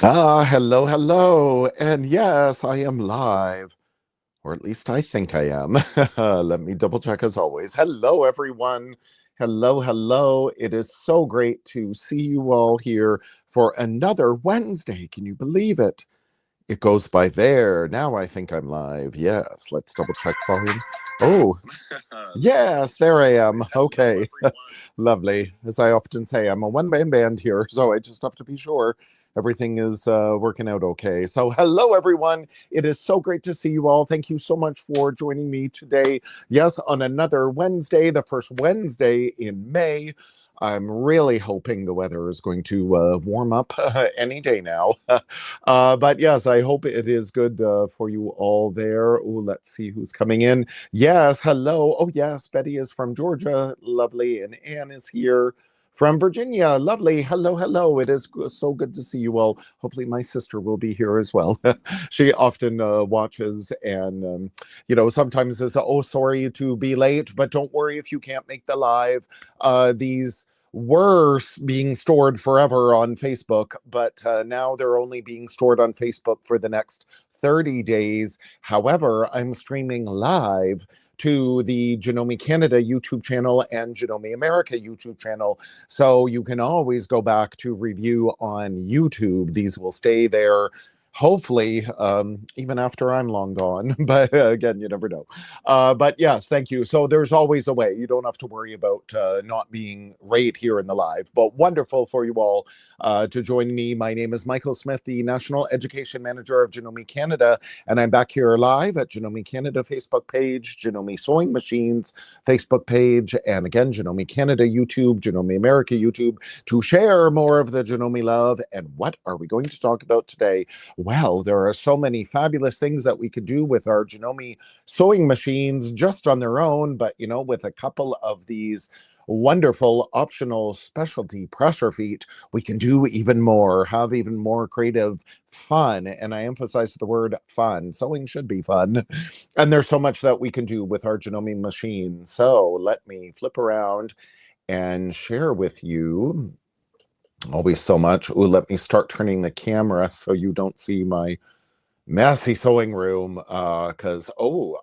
Hello, hello. And yes, I am live, or at least I think I am. Let me double check as always. Hello, everyone. Hello, hello. It is so great to see you all here for another Wednesday. Can you believe it? It goes by there. Now I think I'm live. Yes, let's double check volume. Oh, yes, there I am. Okay. Lovely. As I often say, I'm a one-man band here, so I just have to be sure everything is working out okay. So hello, everyone. It is so great to see you all. Thank you so much for joining me today. Yes, on another Wednesday, the first Wednesday in May. I'm really hoping the weather is going to warm up any day now. But yes, I hope it is good for you all there. Ooh, let's see who's coming in. Yes, hello. Oh, yes, Betty is from Georgia. Lovely. And Anne is here from Virginia. Lovely. Hello, hello. It is so good to see you all. Hopefully, my sister will be here as well. She often watches and, sometimes says, oh, sorry to be late, but don't worry if you can't make the live. These were being stored forever on Facebook, but now they're only being stored on Facebook for the next 30 days. However, I'm streaming live to the Janome Canada YouTube channel and Janome America YouTube channel. So you can always go back to review on YouTube. These will stay there. Hopefully, even after I'm long gone, but again, you never know. But yes, thank you. So there's always a way. You don't have to worry about not being right here in the live, but wonderful for you all to join me. My name is Michael Smith, the National Education Manager of Janome Canada, and I'm back here live at Janome Canada Facebook page, Janome Sewing Machines Facebook page, and again, Janome Canada YouTube, Janome America YouTube, to share more of the Janome love. And what are we going to talk about today? Well, there are so many fabulous things that we could do with our Janome sewing machines just on their own, but with a couple of these wonderful optional specialty pressure feet, we can do even more, have even more creative fun. And I emphasize the word fun. Sewing should be fun. And there's so much that we can do with our Janome machine. So let me flip around and share with you. Always so much. Ooh, let me start turning the camera so you don't see my messy sewing room, because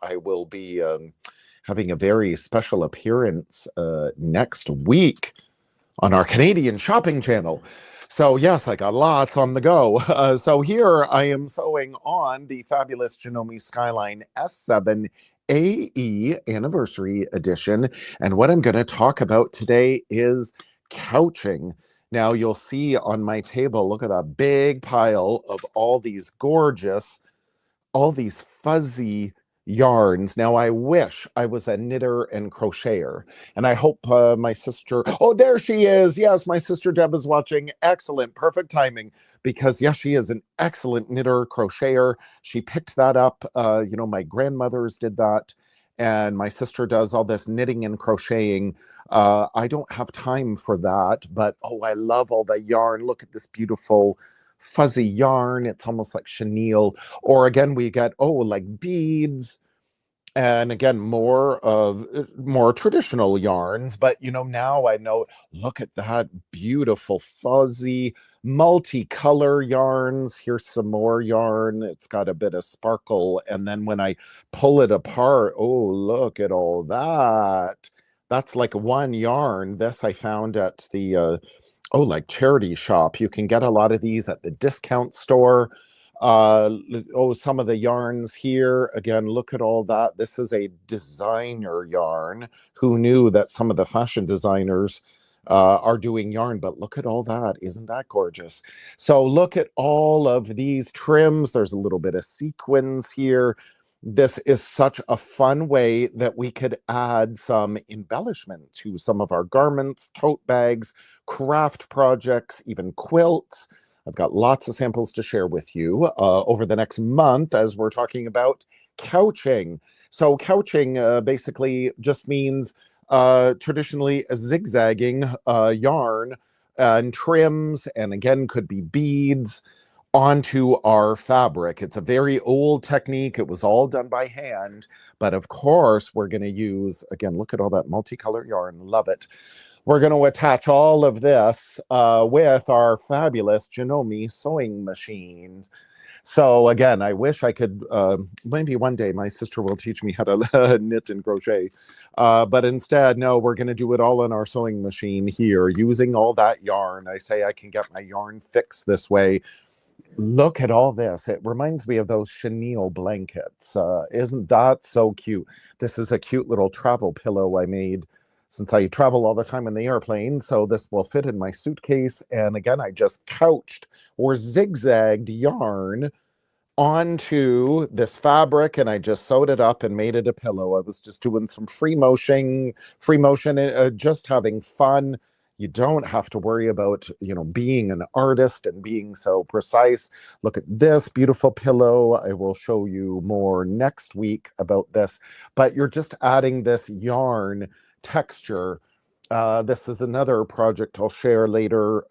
I will be having a very special appearance next week on our Canadian shopping channel. So yes, I got lots on the go. So here I am sewing on the fabulous Janome Skyline S7 AE Anniversary Edition. And what I'm going to talk about today is couching. Now you'll see on my table, look at that big pile of all these fuzzy yarns. Now, I wish I was a knitter and crocheter, and I hope my sister, oh, there she is. Yes, my sister Deb is watching. Excellent, perfect timing, because yes, she is an excellent knitter, crocheter. She picked that up. My grandmothers did that, and my sister does all this knitting and crocheting. I don't have time for that, but I love all the yarn. Look at this beautiful fuzzy yarn. It's almost like chenille. Or again, we get, like beads. And again, more traditional yarns. But, now I know, look at that beautiful fuzzy multicolor yarns. Here's some more yarn. It's got a bit of sparkle. And then when I pull it apart, look at all that. That's like one yarn. This I found at the like charity shop. You can get a lot of these at the discount store. Some of the yarns here, again, look at all that. This is a designer yarn. Who knew that some of the fashion designers are doing yarn? But look at all that. Isn't that gorgeous? So look at all of these trims. There's a little bit of sequins here. This is such a fun way that we could add some embellishment to some of our garments, tote bags, craft projects, even quilts. I've got lots of samples to share with you over the next month as we're talking about couching. So couching basically just means traditionally a zigzagging yarn and trims, and again, could be beads, onto our fabric. It's a very old technique. It was all done by hand, but of course we're going to use, again, look at all that multicolor yarn. Love it. we're going to attach all of this with our fabulous Janome sewing machine. So again, I wish I could, maybe one day my sister will teach me how to knit and crochet. But instead, no, we're going to do it all in our sewing machine here using all that yarn. I say I can get my yarn fixed this way. Look at all this. It reminds me of those chenille blankets. Isn't that so cute? This is a cute little travel pillow I made since I travel all the time in the airplane. So this will fit in my suitcase. And again, I just couched or zigzagged yarn onto this fabric and I just sewed it up and made it a pillow. I was just doing some free motion, just having fun. You don't have to worry about, being an artist and being so precise. Look at this beautiful pillow. I will show you more next week about this, but you're just adding this yarn texture. This is another project I'll share later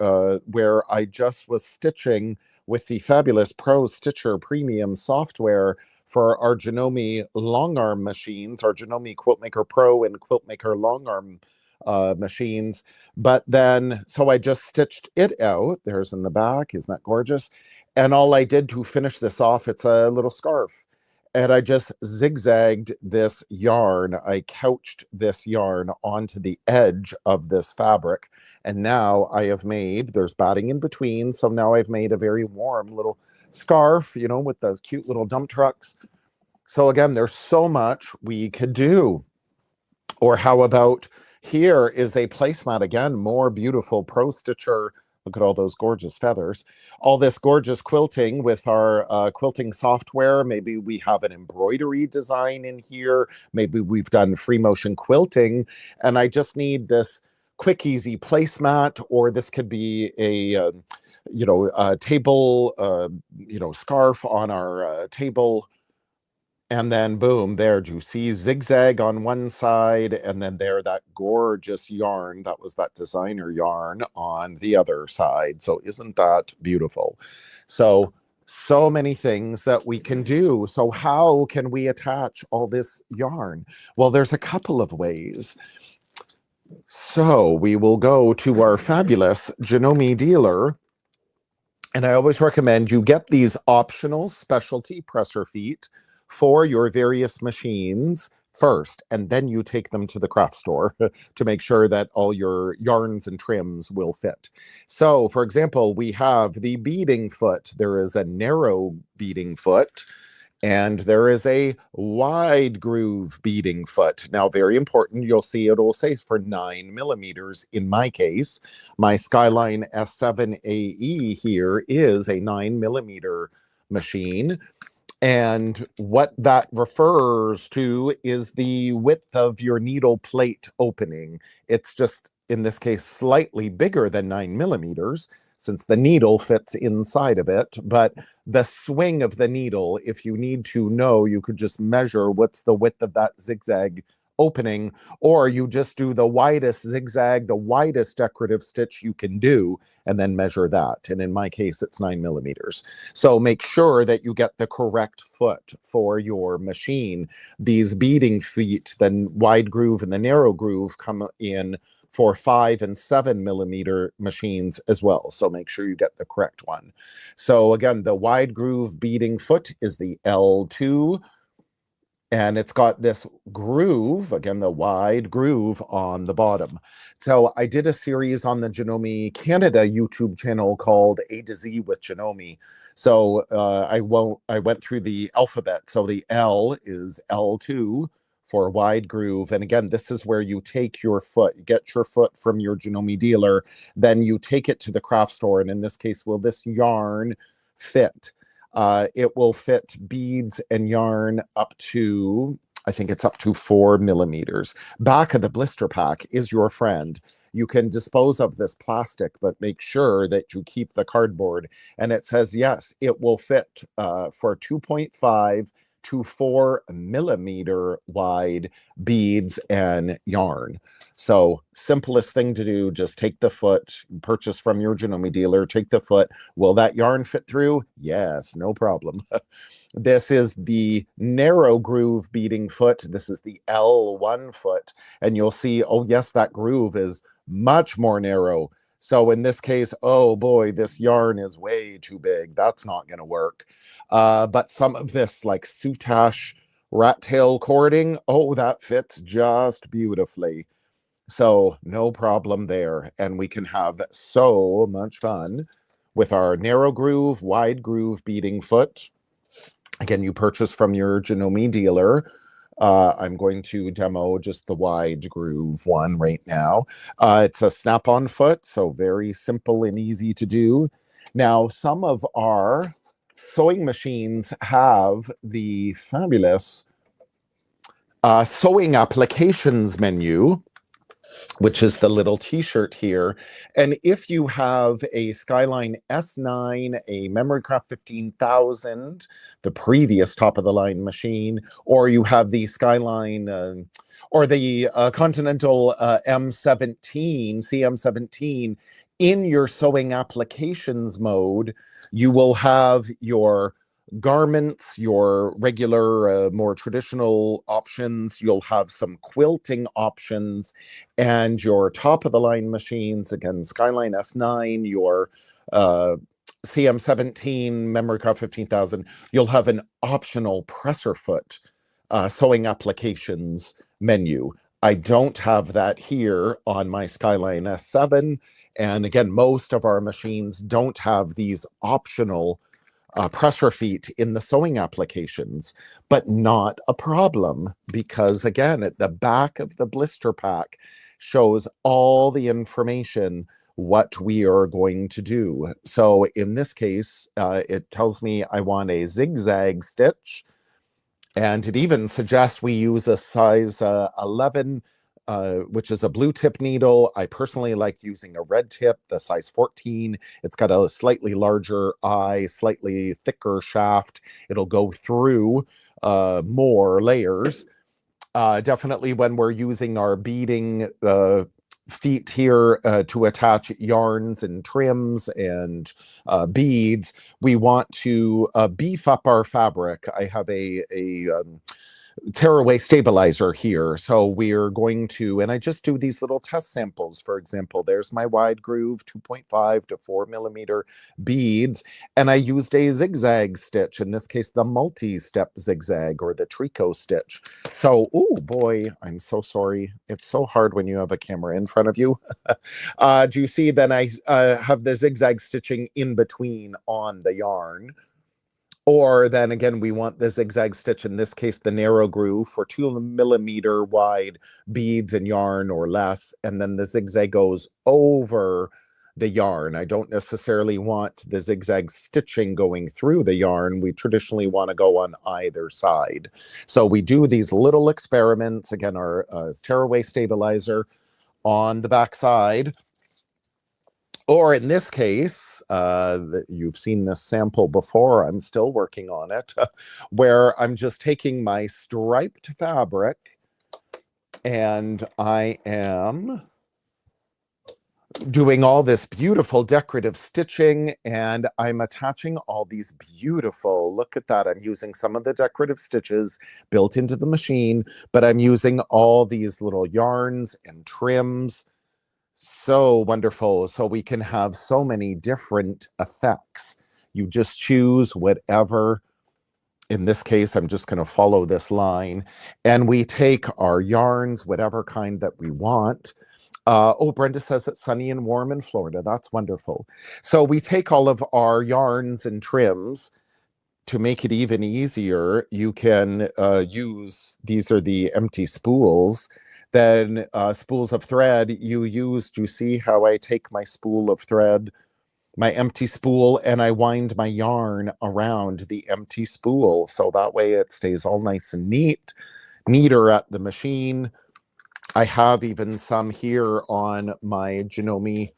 where I just was stitching with the fabulous Pro Stitcher Premium software for our Janome long arm machines, our Janome Quiltmaker Pro and Quiltmaker long arm machines. But then, so I just stitched it out. There's in the back. Isn't that gorgeous? And all I did to finish this off, it's a little scarf. And I just zigzagged this yarn. I couched this yarn onto the edge of this fabric. And now I have made, there's batting in between. So now I've made a very warm little scarf, with those cute little dump trucks. So again, there's so much we could do. Or how about here is a placemat, again, more beautiful Pro Stitcher. Look at all those gorgeous feathers. All this gorgeous quilting with our quilting software. Maybe we have an embroidery design in here. Maybe we've done free motion quilting. And I just need this quick, easy placemat, or this could be a table, scarf on our table. And then boom, there you see zigzag on one side, and then there that gorgeous yarn, that was that designer yarn on the other side. So isn't that beautiful? So many things that we can do. So how can we attach all this yarn? Well, there's a couple of ways. So we will go to our fabulous Janome dealer. And I always recommend you get these optional specialty presser feet for your various machines first, and then you take them to the craft store to make sure that all your yarns and trims will fit. So, for example, we have the beading foot. There is a narrow beading foot, and there is a wide groove beading foot. Now, very important, you'll see it will say for 9 millimeters. In my case, my Skyline S7AE here is a 9 millimeter machine. And what that refers to is the width of your needle plate opening. It's just, in this case, slightly bigger than 9 millimeters, since the needle fits inside of it. But the swing of the needle, if you need to know, you could just measure what's the width of that zigzag opening, or you just do the widest zigzag, the widest decorative stitch you can do, and then measure that. And in my case, it's 9 millimeters. So make sure that you get the correct foot for your machine. These beading feet, the wide groove and the narrow groove, come in for 5 and 7 millimeter machines as well. So make sure you get the correct one. So again, the wide groove beading foot is the L2. And it's got this groove, again, the wide groove on the bottom. So I did a series on the Janome Canada YouTube channel called A to Z with Janome. So I went through the alphabet. So the L is L2 for wide groove. And again, this is where you take your foot, you get your foot from your Janome dealer, then you take it to the craft store. And in this case, will this yarn fit? It will fit beads and yarn up to, I think it's up to 4 millimeters. Back of the blister pack is your friend. You can dispose of this plastic, but make sure that you keep the cardboard. And it says, yes, it will fit for 2.5 to 4 millimeter wide beads and yarn. So simplest thing to do, just take the foot, purchase from your Janome dealer, take the foot. Will that yarn fit through? Yes, no problem. This is the narrow groove beading foot. This is the L1 foot. And you'll see, oh yes, that groove is much more narrow. So in this case, oh boy, this yarn is way too big. That's not going to work. But some of this like soutache rat tail cording, oh, that fits just beautifully. So no problem there. And we can have so much fun with our narrow groove, wide groove beading foot. Again, you purchase from your Janome dealer. I'm going to demo just the wide groove one right now. It's a snap-on foot, so very simple and easy to do. Now, some of our sewing machines have the fabulous sewing applications menu, which is the little t-shirt here. And if you have a Skyline S9, a MemoryCraft 15,000, the previous top-of-the-line machine, or you have the Skyline or the Continental M17, CM17, in your sewing applications mode, you will have your garments, your regular, more traditional options. You'll have some quilting options, and your top-of-the-line machines, again, Skyline S9, your CM17, MemoryCraft 15,000, you'll have an optional presser foot sewing applications menu. I don't have that here on my Skyline S7, and again, most of our machines don't have these optional presser feet in the sewing applications, but not a problem, because again, at the back of the blister pack shows all the information what we are going to do. So in this case, it tells me I want a zigzag stitch, and it even suggests we use a size 11, which is a blue tip needle. I personally like using a red tip, the size 14. It's got a slightly larger eye, slightly thicker shaft. It'll go through more layers. Definitely when we're using our beading feet here to attach yarns and trims and beads, we want to beef up our fabric. I have a tearaway stabilizer here. So we're going to, and I just do these little test samples. For example, there's my wide groove 2.5 to 4 millimeter beads, and I used a zigzag stitch, in this case, the multi-step zigzag or the tricot stitch. So, oh boy, I'm so sorry. It's so hard when you have a camera in front of you. Do you see then I have the zigzag stitching in between on the yarn? Or then again, we want the zigzag stitch, in this case, the narrow groove for 2 millimeter wide beads and yarn or less. And then the zigzag goes over the yarn. I don't necessarily want the zigzag stitching going through the yarn. We traditionally want to go on either side. So we do these little experiments. Again, our tearaway stabilizer on the back side. Or in this case, you've seen this sample before, I'm still working on it, where I'm just taking my striped fabric and I am doing all this beautiful decorative stitching, and I'm attaching all these beautiful, look at that, I'm using some of the decorative stitches built into the machine, but I'm using all these little yarns and trims. So wonderful. So we can have so many different effects. You just choose whatever. In this case, I'm just going to follow this line, and we take our yarns, whatever kind that we want. Oh, Brenda says it's sunny and warm in Florida. That's wonderful. So we take all of our yarns and trims. To make it even easier, you can use, these are the empty spools. Then spools of thread, you see how I take my spool of thread, my empty spool, and I wind my yarn around the empty spool. So that way it stays all nice and neater at the machine. I have even some here on my Janome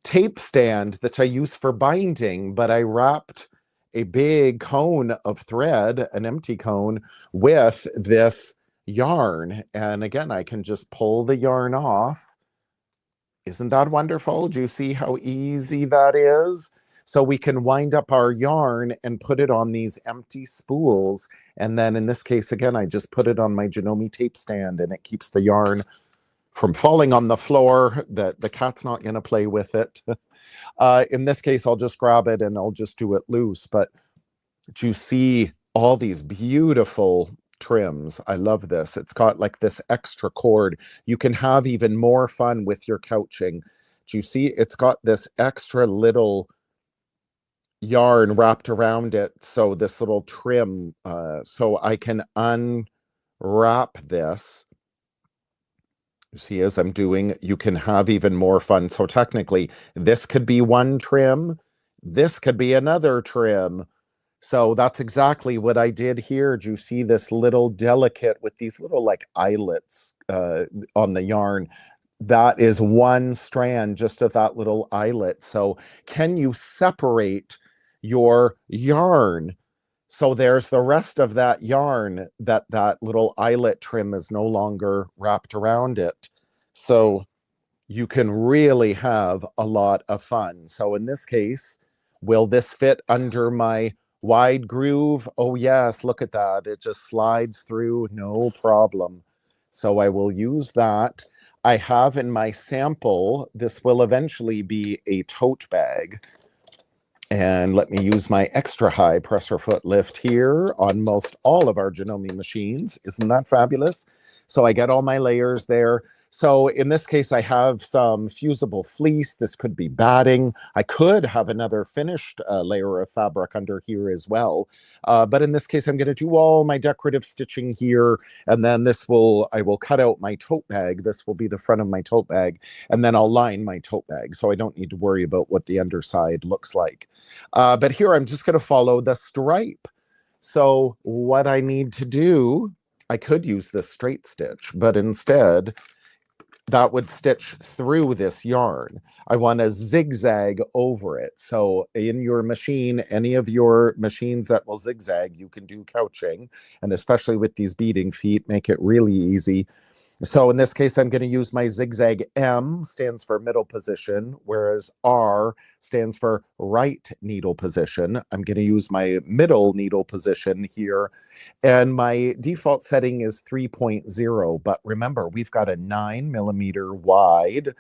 tape stand that I use for binding, but I wrapped a big cone of thread, an empty cone, with this yarn. And again, I can just pull the yarn off. Isn't that wonderful? Do you see how easy that is? So we can wind up our yarn and put it on these empty spools. And then in this case, again, I just put it on my Janome tape stand, and it keeps the yarn from falling on the floor. The cat's not going to play with it. In this case, I'll just grab it and I'll just do it loose. But do you see all these beautiful trims? I love this. It's got like this extra cord. You can have even more fun with your couching. Do you see? It's got this extra little yarn wrapped around it. So this little trim, so I can unwrap this. You see, as I'm doing, you can have even more fun. So technically, this could be one trim. This could be another trim. So that's exactly what I did here. Do you see this little delicate with these little like eyelets on the yarn? That is one strand just of that little eyelet. So can you separate your yarn? So there's the rest of that yarn that little eyelet trim is no longer wrapped around it. So you can really have a lot of fun. So in this case, will this fit under my wide groove? Oh yes, look at that. It just slides through, no problem. So I will use that. I have in my sample, this will eventually be a tote bag. And let me use my extra high pressure foot lift here on most all of our Janome machines. Isn't that fabulous? So I get all my layers there. So in this case, I have some fusible fleece. This could be batting. I could have another finished layer of fabric under here as well. But in this case, I'm going to do all my decorative stitching here. And then I will cut out my tote bag. This will be the front of my tote bag. And then I'll line my tote bag. So I don't need to worry about what the underside looks like. But here I'm just going to follow the stripe. So what I need to do, I could use this straight stitch, but instead that would stitch through this yarn. I want to zigzag over it. So in your machine, any of your machines that will zigzag, you can do couching. And especially with these beading feet, make it really easy. So in this case, I'm going to use my zigzag. M stands for middle position, whereas R stands for right needle position. I'm going to use my middle needle position here. And my default setting is 3.0. But remember, we've got a 9mm wide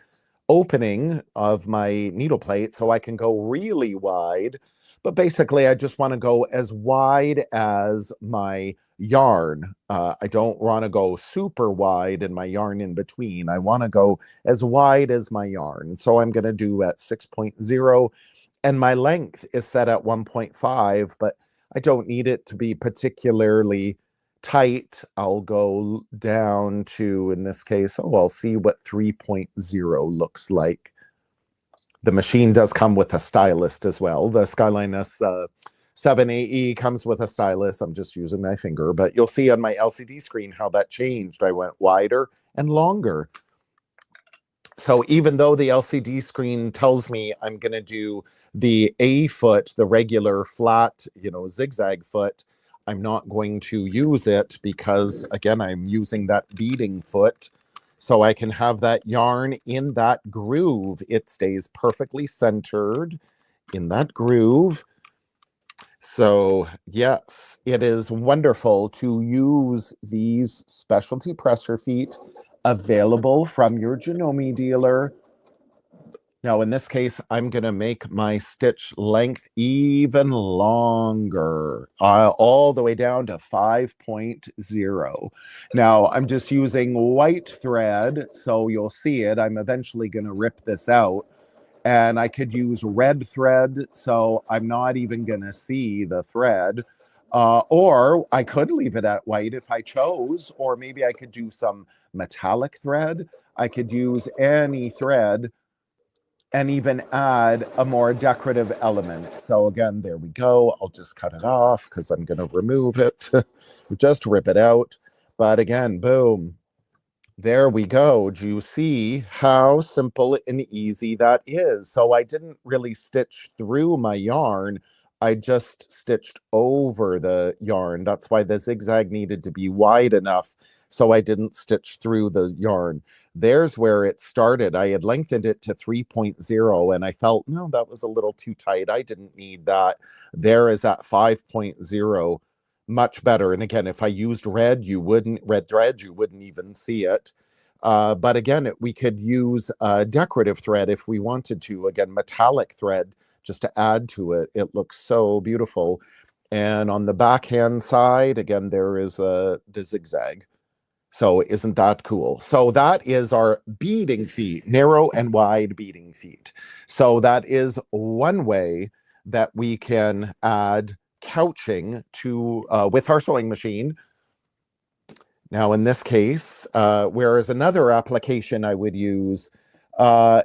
opening of my needle plate, so I can go really wide. But basically, I just want to go as wide as my yarn. I don't want to go super wide and my yarn in between. I want to go as wide as my yarn. So I'm going to do at 6.0, and my length is set at 1.5, but I don't need it to be particularly tight. I'll go down to, in this case, I'll see what 3.0 looks like. The machine does come with a stylus as well. The Skyline S7AE comes with a stylus. I'm just using my finger, but you'll see on my LCD screen how that changed. I went wider and longer. So even though the LCD screen tells me I'm going to do the A foot, the regular flat, zigzag foot, I'm not going to use it because, again, I'm using that beading foot. So I can have that yarn in that groove. It stays perfectly centered in that groove. So yes, it is wonderful to use these specialty presser feet available from your Janome dealer. Now, in this case, I'm going to make my stitch length even longer, all the way down to 5.0. Now, I'm just using white thread, so you'll see it. I'm eventually going to rip this out. And I could use red thread, so I'm not even going to see the thread. Or I could leave it at white if I chose, or maybe I could do some metallic thread. I could use any thread and even add a more decorative element. So again, there we go. I'll just cut it off because I'm going to remove it. Just rip it out. But again, boom. There we go. Do you see how simple and easy that is? So I didn't really stitch through my yarn. I just stitched over the yarn. That's why the zigzag needed to be wide enough so I didn't stitch through the yarn. There's where it started. I had lengthened it to 3.0 and I felt, no, that was a little too tight. I didn't need that. There is at 5.0. Much better. And again, if I used red thread, you wouldn't even see it. But again, we could use decorative thread if we wanted to. Again, metallic thread just to add to it. It looks so beautiful. And on the backhand side, again, there is the zigzag. So isn't that cool? So that is our beading feet, narrow and wide beading feet. So that is one way that we can add couching to with our sewing machine. Now, in this case, whereas another application I would use,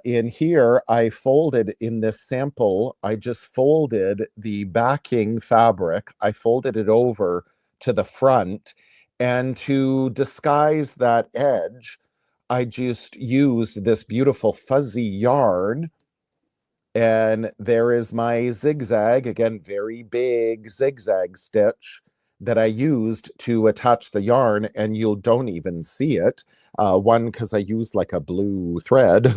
in here, I folded in this sample, I just folded the backing fabric. I folded it over to the front, and to disguise that edge, I just used this beautiful fuzzy yarn. And there is my zigzag, again, very big zigzag stitch that I used to attach the yarn, and you don't even see it. One, because I used like a blue thread.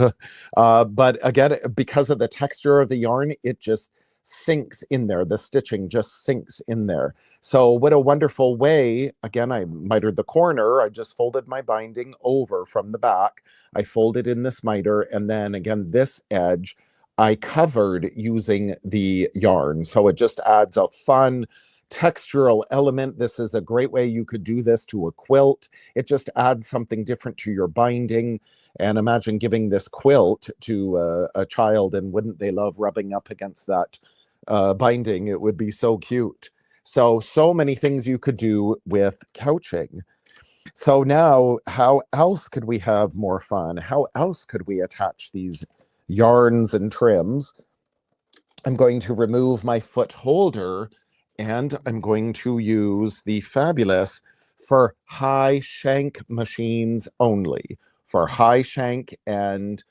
But again, because of the texture of the yarn, it just sinks in there. The stitching just sinks in there. So what a wonderful way. Again, I mitered the corner. I just folded my binding over from the back. I folded in this miter, and then again, this edge, I covered using the yarn. So it just adds a fun textural element. This is a great way you could do this to a quilt. It just adds something different to your binding. And imagine giving this quilt to a child, and wouldn't they love rubbing up against that binding? It would be so cute. So many things you could do with couching. So now, how else could we have more fun? How else could we attach these yarns and trims? I'm going to remove my foot holder, and I'm going to use the Fabulous for high shank machines only, for high shank and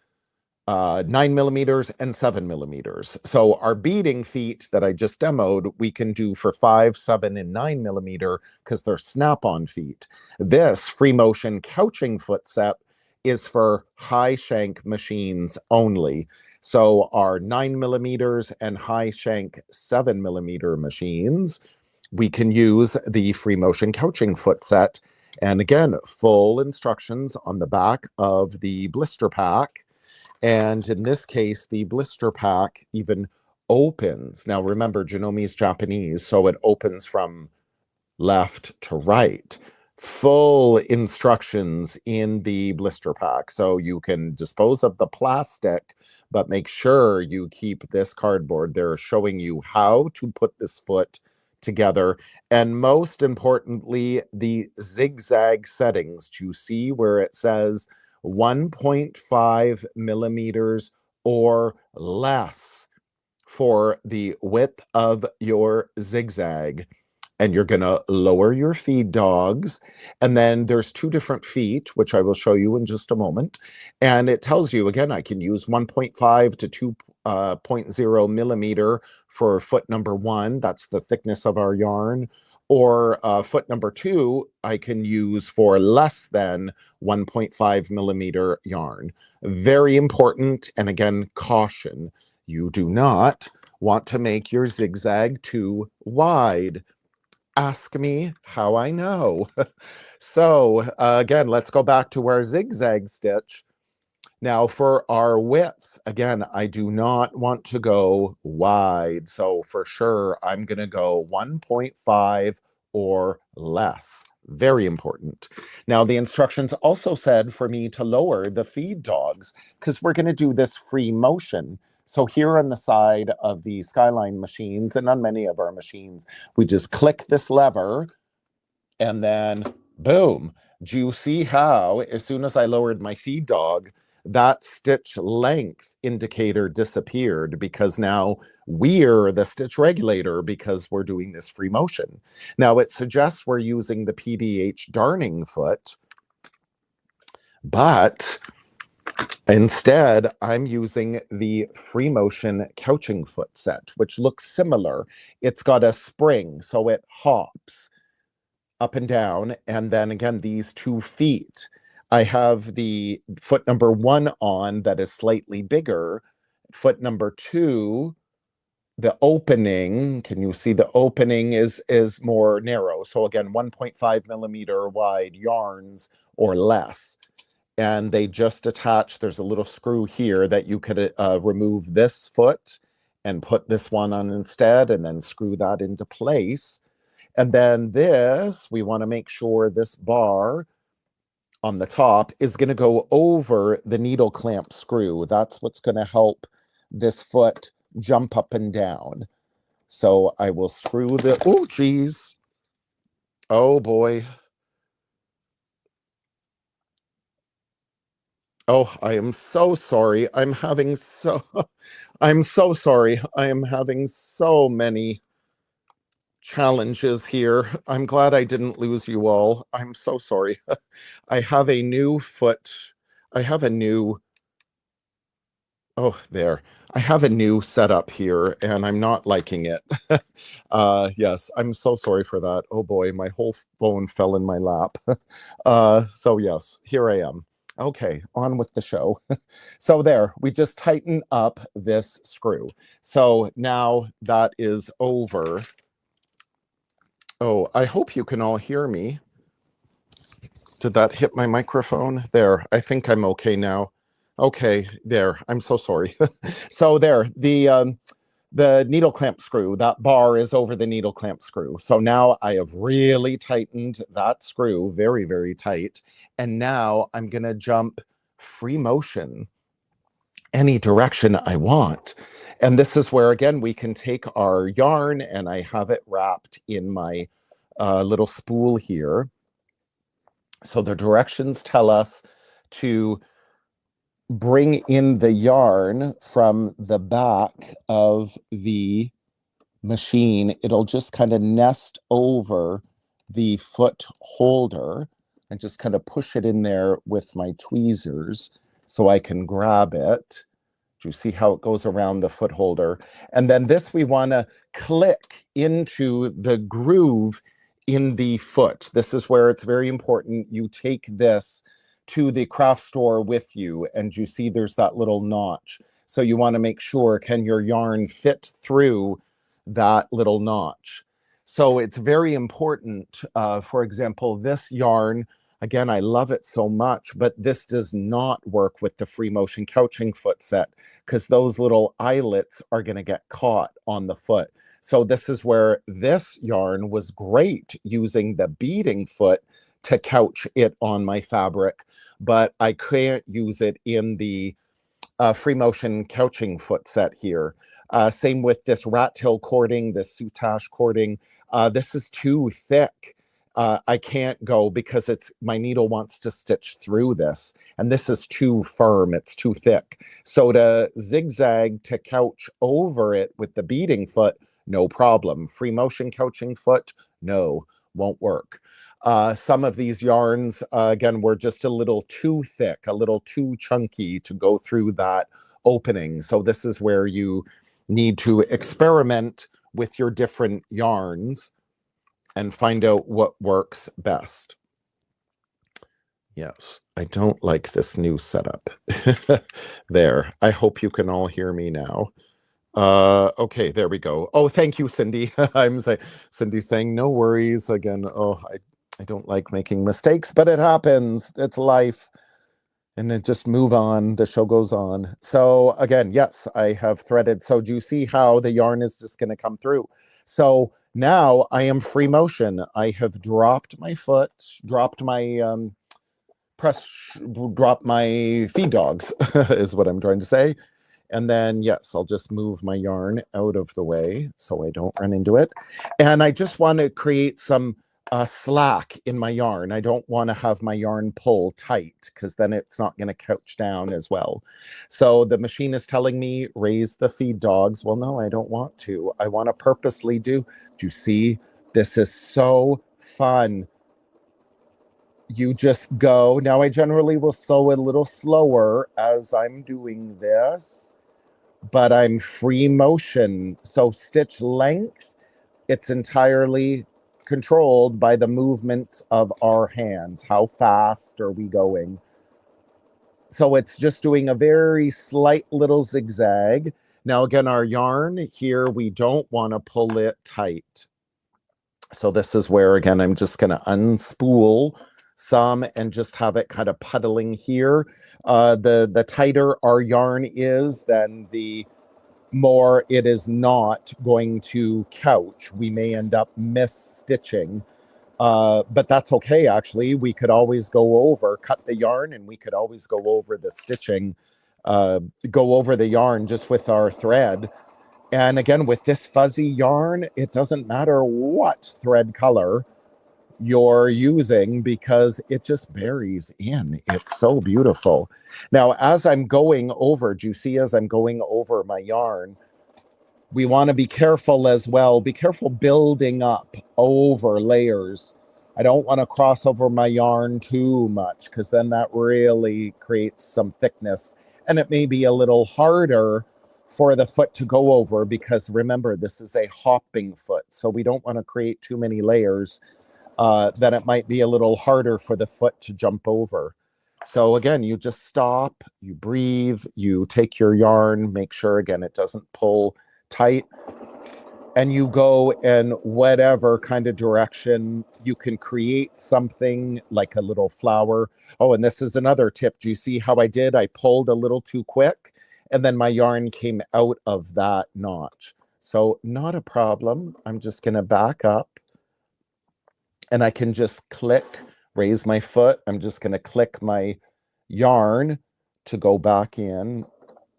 9mm and 7mm. So our beading feet that I just demoed, we can do for 5, 7, and 9mm because they're snap-on feet. This free motion couching foot set is for high shank machines only. So our 9mm and high shank 7mm machines, we can use the free motion couching foot set. And again, full instructions on the back of the blister pack. And in this case, the blister pack even opens. Now remember, Janome is Japanese, so it opens from left to right. Full instructions in the blister pack. So you can dispose of the plastic, but make sure you keep this cardboard. They're showing you how to put this foot together. And most importantly, the zigzag settings. Do you see where it says 1.5 millimeters or less for the width of your zigzag? And you're going to lower your feed dogs. And then there's 2 different feet, which I will show you in just a moment. And it tells you, again, I can use 1.5 to 2.0 millimeter for foot number 1. That's the thickness of our yarn. Or foot number 2, I can use for less than 1.5 millimeter yarn. Very important. And again, caution. You do not want to make your zigzag too wide. Ask me how I know. So again, let's go back to our zigzag stitch. Now for our width, again, I do not want to go wide. So for sure, I'm going to go 1.5 or less. Very important. Now the instructions also said for me to lower the feed dogs because we're going to do this free motion. So here on the side of the Skyline machines, and on many of our machines, we just click this lever and then boom. Do you see how, as soon as I lowered my feed dog, that stitch length indicator disappeared because now we're the stitch regulator because we're doing this free motion. Now it suggests we're using the PDH darning foot, but instead, I'm using the free motion couching foot set, which looks similar. It's got a spring, so it hops up and down. And then again, these 2 feet. I have the foot number 1 on that is slightly bigger. Foot number 2, the opening, can you see the opening is more narrow? So again, 1.5 millimeter wide yarns or less. and they just attach. There's a little screw here that you could remove this foot and put this one on instead, and then screw that into place. And then this, we want to make sure this bar on the top is going to go over the needle clamp screw. That's what's going to help this foot jump up and down. So I will screw the, oh geez, oh boy. Oh, I am so sorry. I'm so sorry. I am having so many challenges here. I'm glad I didn't lose you all. I'm so sorry. I have a new foot. I have a new, oh, there. I have a new setup here and I'm not liking it. Yes, I'm so sorry for that. Oh boy, my whole phone fell in my lap. So yes, here I am. Okay, on with the show. So there, we just tighten up this screw. So now that is over. Oh, I hope you can all hear me. Did that hit my microphone? There, I think I'm okay now. Okay, there, I'm so sorry. So there, the needle clamp screw, that bar is over the needle clamp screw. So now I have really tightened that screw very, very tight. And now I'm gonna jump free motion any direction I want. And this is where, again, we can take our yarn, and I have it wrapped in my little spool here. So the directions tell us to bring in the yarn from the back of the machine. It'll just kind of nest over the foot holder and just kind of push it in there with my tweezers so I can grab it. Do you see how it goes around the foot holder? And then this, we want to click into the groove in the foot. This is where it's very important you take this to the craft store with you, and you see there's that little notch. So you want to make sure, can your yarn fit through that little notch? So it's very important. For example, this yarn, again, I love it so much, but this does not work with the free motion couching foot set because those little eyelets are going to get caught on the foot. So this is where this yarn was great, using the beading foot to couch it on my fabric, but I can't use it in the free motion couching foot set here. Same with this rat tail cording, this soutache cording. This is too thick. I can't go because my needle wants to stitch through this, and this is too firm, it's too thick. So to zigzag to couch over it with the beading foot, no problem. Free motion couching foot, no, won't work. Some of these yarns, again, were just a little too thick, a little too chunky to go through that opening. So this is where you need to experiment with your different yarns and find out what works best. Yes, I don't like this new setup. There, I hope you can all hear me now. Okay, there we go. Oh, thank you, Cindy. Cindy's saying no worries again. Oh, I don't like making mistakes, but it happens. It's life. And then just move on. The show goes on. So again, yes, I have threaded. So do you see how the yarn is just going to come through? So now I am free motion. I have dropped my foot, dropped my dropped my feed dogs is what I'm trying to say. And then, yes, I'll just move my yarn out of the way so I don't run into it. And I just want to create some slack in my yarn. I don't want to have my yarn pull tight because then it's not going to couch down as well. So the machine is telling me raise the feed dogs. Well, no, I don't want to. I want to purposely do you see? This is so fun. You just go. Now I generally will sew a little slower as I'm doing this, but I'm free motion. So stitch length, it's entirely controlled by the movements of our hands. How fast are we going? So it's just doing a very slight little zigzag. Now again, our yarn here, we don't want to pull it tight. So this is where, again, I'm just going to unspool some and just have it kind of puddling here. The tighter our yarn is, then the more it is not going to couch. We may end up mis-stitching, but that's okay. Actually, we could always cut the yarn, and we could always go over the stitching, go over the yarn just with our thread. And again, with this fuzzy yarn, it doesn't matter what thread color you're using because it just buries in. It's so beautiful. Now, as I'm going over, do you see as I'm going over my yarn, we want to be careful as well. Be careful building up over layers. I don't want to cross over my yarn too much because then that really creates some thickness, and it may be a little harder for the foot to go over because remember, this is a hopping foot. So we don't want to create too many layers. Then it might be a little harder for the foot to jump over. So again, you just stop, you breathe, you take your yarn, make sure again it doesn't pull tight, and you go in whatever kind of direction you can create something like a little flower. Oh, and this is another tip. Do you see how I did? I pulled a little too quick and then my yarn came out of that notch. So not a problem. I'm just going to back up and I can just click, raise my foot. I'm just going to click my yarn to go back in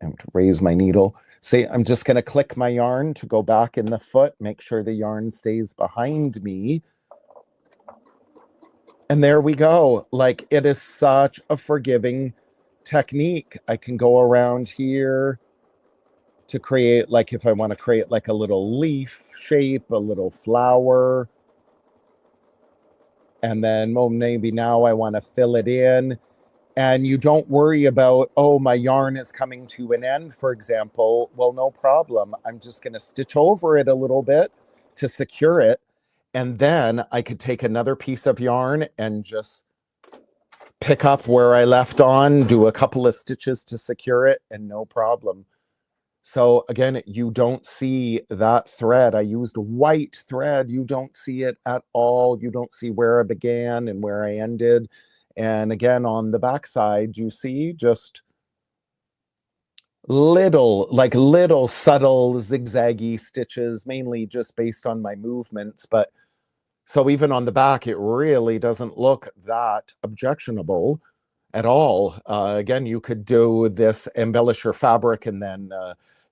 and to raise my needle. Say, I'm just going to click my yarn to go back in the foot, make sure the yarn stays behind me. And there we go. Like, it is such a forgiving technique. I can go around here to create, like, if I want to create like a little leaf shape, a little flower. And then, well, maybe now I want to fill it in. And you don't worry about, oh, my yarn is coming to an end, for example. Well, no problem. I'm just going to stitch over it a little bit to secure it. And then I could take another piece of yarn and just pick up where I left on, do a couple of stitches to secure it, and no problem. So again, you don't see that thread. I used white thread. You don't see it at all. You don't see where I began and where I ended. And again, on the back side, you see just little subtle zigzaggy stitches, mainly just based on my movements. But so even on the back, it really doesn't look that objectionable at all. Again, you could do this, embellish your fabric, and then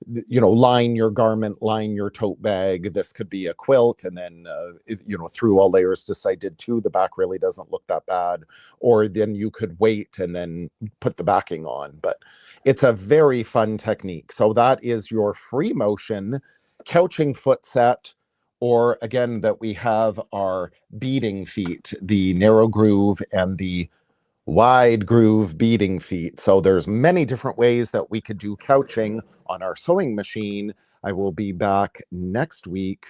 line your garment, line your tote bag. This could be a quilt, and then through all layers, just I did two. The back really doesn't look that bad. Or then you could wait and then put the backing on. But it's a very fun technique. So that is your free motion couching foot set. Or again, that we have our beading feet, the narrow groove and the wide groove beading feet. So there's many different ways that we could do couching on our sewing machine. I will be back next week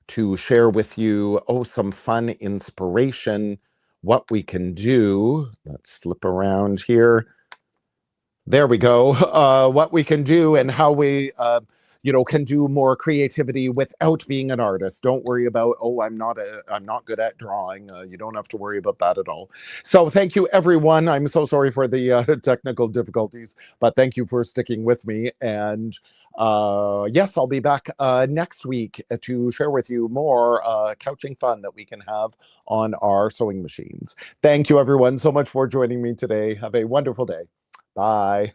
to share with you, some fun inspiration, what we can do. Let's flip around here. There we go. What we can do and how we can do more creativity without being an artist. Don't worry about, I'm not good at drawing. You don't have to worry about that at all. So thank you, everyone. I'm so sorry for the technical difficulties, but thank you for sticking with me. And yes, I'll be back next week to share with you more couching fun that we can have on our sewing machines. Thank you, everyone, so much for joining me today. Have a wonderful day. Bye.